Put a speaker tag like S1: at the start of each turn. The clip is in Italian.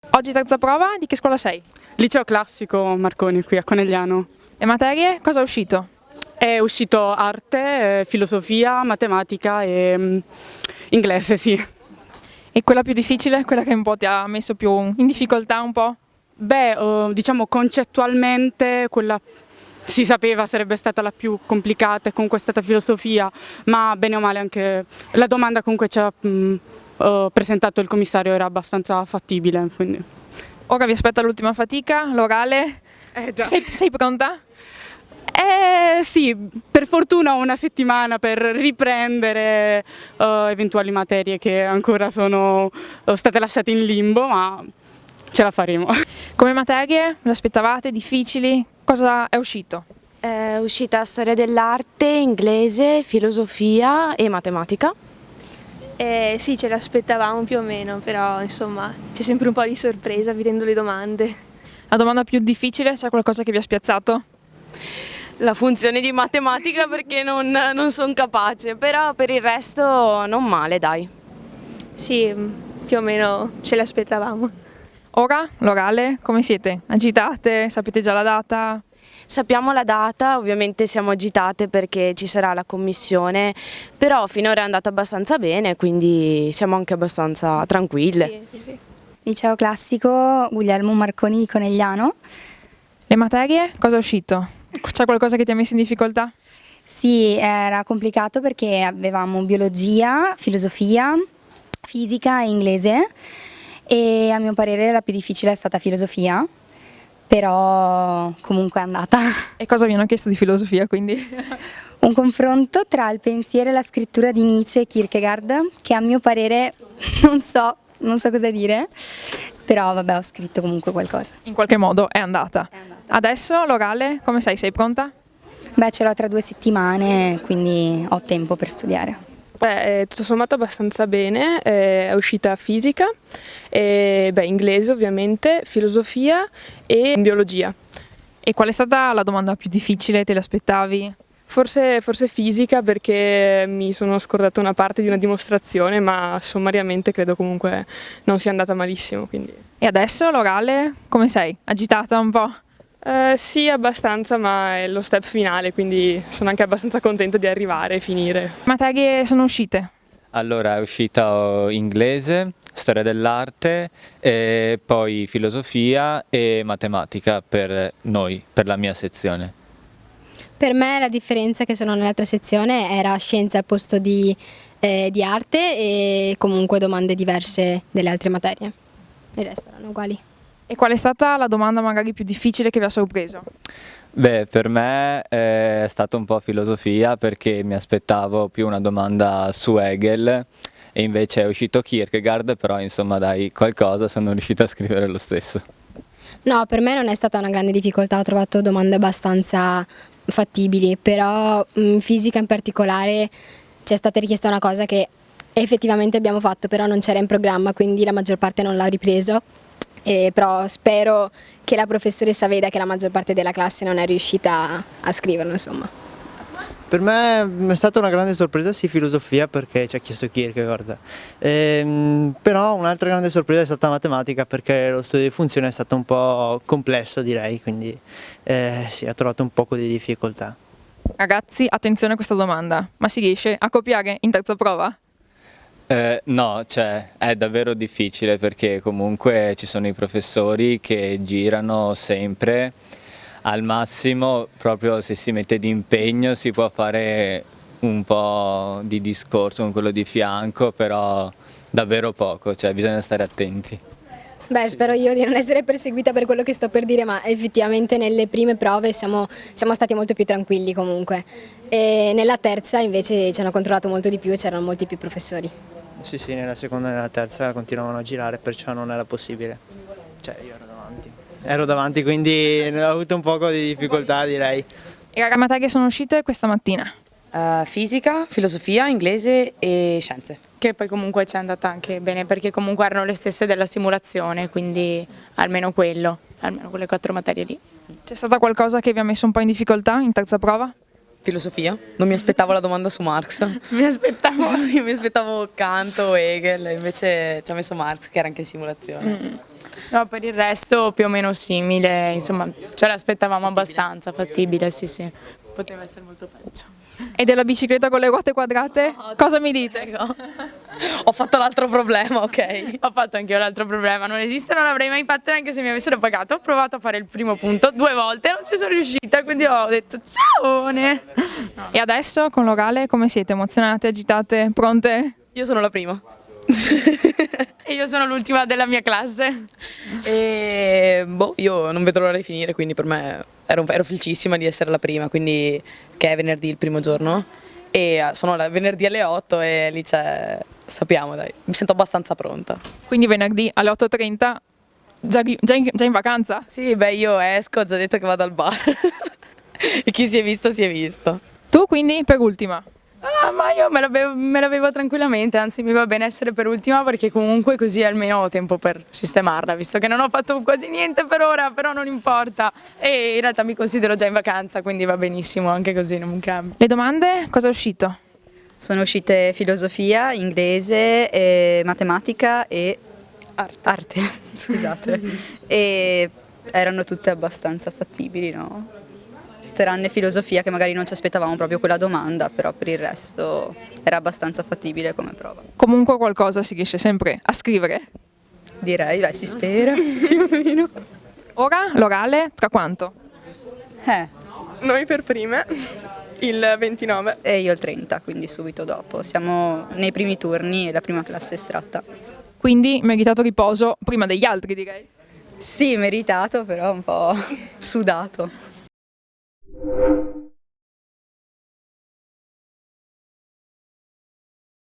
S1: Oggi terza prova, di che scuola sei?
S2: Liceo classico Marconi qui a Conegliano.
S1: Le materie? Cosa è uscito?
S2: È uscito arte, filosofia, matematica e inglese, sì.
S1: E quella più difficile? Quella che un po' ti ha messo più in difficoltà un po'?
S2: Diciamo concettualmente quella si sapeva sarebbe stata la più complicata e comunque è stata filosofia, ma bene o male anche la domanda comunque ci ha presentato il commissario era abbastanza fattibile. Quindi.
S1: Ora vi aspetta l'ultima fatica, l'orale.
S2: Già.
S1: Sei pronta?
S2: Sì, per fortuna ho una settimana per riprendere eventuali materie che ancora sono state lasciate in limbo, ma ce la faremo.
S1: Come materie? Le aspettavate? Difficili? Cosa è uscito?
S3: È uscita storia dell'arte, inglese, filosofia e matematica.
S4: Sì, ce l'aspettavamo più o meno, però insomma c'è sempre un po' di sorpresa vedendo le domande.
S1: La domanda più difficile, c'è qualcosa che vi ha spiazzato?
S3: La funzione di matematica perché non sono capace, però per il resto non male, dai.
S4: Sì, più o meno ce l'aspettavamo.
S1: Ora, l'orale, come siete? Agitate? Sapete già la data?
S3: Sappiamo la data, ovviamente siamo agitate perché ci sarà la commissione, però finora è andato abbastanza bene, quindi siamo anche abbastanza tranquille.
S4: Sì.
S5: Liceo classico Guglielmo Marconi di Conegliano.
S1: Le materie? Cosa è uscito? C'è qualcosa che ti ha messo in difficoltà?
S5: Sì, era complicato perché avevamo biologia, filosofia, fisica e inglese e a mio parere la più difficile è stata filosofia, però comunque è andata.
S1: E cosa vi hanno chiesto di filosofia quindi?
S5: Un confronto tra il pensiero e la scrittura di Nietzsche e Kierkegaard che a mio parere non so cosa dire, però vabbè ho scritto comunque qualcosa.
S1: In qualche modo è andata. Adesso l'orale, come sei pronta?
S5: Beh, ce l'ho tra 2 settimane, quindi ho tempo per studiare.
S4: Tutto sommato abbastanza bene, è uscita fisica, inglese ovviamente, filosofia e biologia.
S1: E qual è stata la domanda più difficile? Te l'aspettavi?
S4: Forse fisica perché mi sono scordata una parte di una dimostrazione, ma sommariamente credo comunque non sia andata malissimo. Quindi.
S1: E adesso l'orale, come sei? Agitata un po'?
S4: Sì, abbastanza, ma è lo step finale, quindi sono anche abbastanza contenta di arrivare e finire.
S1: Materie sono uscite?
S6: Allora è uscita inglese, storia dell'arte, e poi filosofia e matematica per noi, per la mia sezione.
S7: Per me la differenza che sono nell'altra sezione era scienze al posto di arte e comunque domande diverse delle altre materie. Il resto erano uguali.
S1: E qual è stata la domanda magari più difficile che vi ha sorpreso?
S6: Beh, per me è stata un po' filosofia perché mi aspettavo più una domanda su Hegel e invece è uscito Kierkegaard, però insomma dai, qualcosa sono riuscito a scrivere lo stesso.
S7: No, per me non è stata una grande difficoltà, ho trovato domande abbastanza fattibili, però in fisica in particolare ci è stata richiesta una cosa che effettivamente abbiamo fatto, però non c'era in programma, quindi la maggior parte non l'ha ripreso. Però spero che la professoressa veda che la maggior parte della classe non è riuscita a scriverlo, insomma.
S8: Per me è stata una grande sorpresa filosofia perché ci ha chiesto Kierkegaard, però un'altra grande sorpresa è stata matematica perché lo studio di funzione è stato un po' complesso direi, quindi sì, ho trovato un poco di difficoltà.
S1: Ragazzi, attenzione a questa domanda, ma si riesce a copiare in terza prova?
S6: No, è davvero difficile perché comunque ci sono i professori che girano sempre, al massimo proprio se si mette d'impegno si può fare un po' di discorso con quello di fianco, però davvero poco, bisogna stare attenti.
S7: Beh, spero io di non essere perseguita per quello che sto per dire, ma effettivamente nelle prime prove siamo stati molto più tranquilli comunque. E nella terza invece ci hanno controllato molto di più e c'erano molti più professori.
S8: Sì, nella seconda e nella terza continuavano a girare, perciò non era possibile. Io ero davanti, quindi ho avuto un poco di difficoltà direi.
S1: E le materie sono uscite questa mattina?
S9: Fisica, filosofia, inglese e scienze. Che poi comunque ci è andata anche bene perché comunque erano le stesse della simulazione, quindi almeno quelle 4 materie lì.
S1: C'è stata qualcosa che vi ha messo un po' in difficoltà in terza prova?
S10: Filosofia, non mi aspettavo la domanda su Marx. Io mi aspettavo Kant o Hegel, invece ci ha messo Marx che era anche in simulazione.
S9: No, per il resto più o meno simile, insomma, ce l'aspettavamo abbastanza, fattibile, sì. Poteva essere molto peggio.
S1: E della bicicletta con le ruote quadrate? Cosa mi dite?
S10: Ho fatto l'altro problema, ok?
S9: Ho fatto anche io l'altro problema, non esiste, non l'avrei mai fatto neanche se mi avessero pagato. Ho provato a fare il primo punto 2 volte, non ci sono riuscita, quindi ho detto ciao!
S1: E adesso con l'orale come siete? Emozionate, agitate, pronte?
S10: Io sono la prima.
S9: E io sono l'ultima della mia classe.
S10: E io non vedo l'ora di finire, quindi per me ero felicissima di essere la prima, quindi che è venerdì il primo giorno. E sono venerdì alle 8 e lì sappiamo, dai, mi sento abbastanza pronta.
S1: Quindi venerdì alle 8:30 già in vacanza?
S10: Sì, io esco, ho già detto che vado al bar. E chi si è visto, si è visto.
S1: Tu quindi per ultima?
S9: Ma io me la bevo tranquillamente, anzi mi va bene essere per ultima perché comunque così almeno ho tempo per sistemarla, visto che non ho fatto quasi niente per ora, però non importa. E in realtà mi considero già in vacanza, quindi va benissimo, anche così non cambia.
S1: Le domande? Cosa è uscito?
S11: Sono uscite filosofia, inglese, matematica e arte. Scusate. E erano tutte abbastanza fattibili, no? Tranne filosofia che magari non ci aspettavamo proprio quella domanda, però per il resto era abbastanza fattibile come prova.
S1: Comunque qualcosa si riesce sempre a scrivere?
S11: Direi, si spera, più o meno.
S1: Ora l'orale tra quanto?
S4: Noi per prime, il 29.
S11: E io il 30, quindi subito dopo. Siamo nei primi turni e la prima classe estratta.
S1: Quindi meritato riposo prima degli altri, direi.
S11: Sì, meritato, però un po' sudato.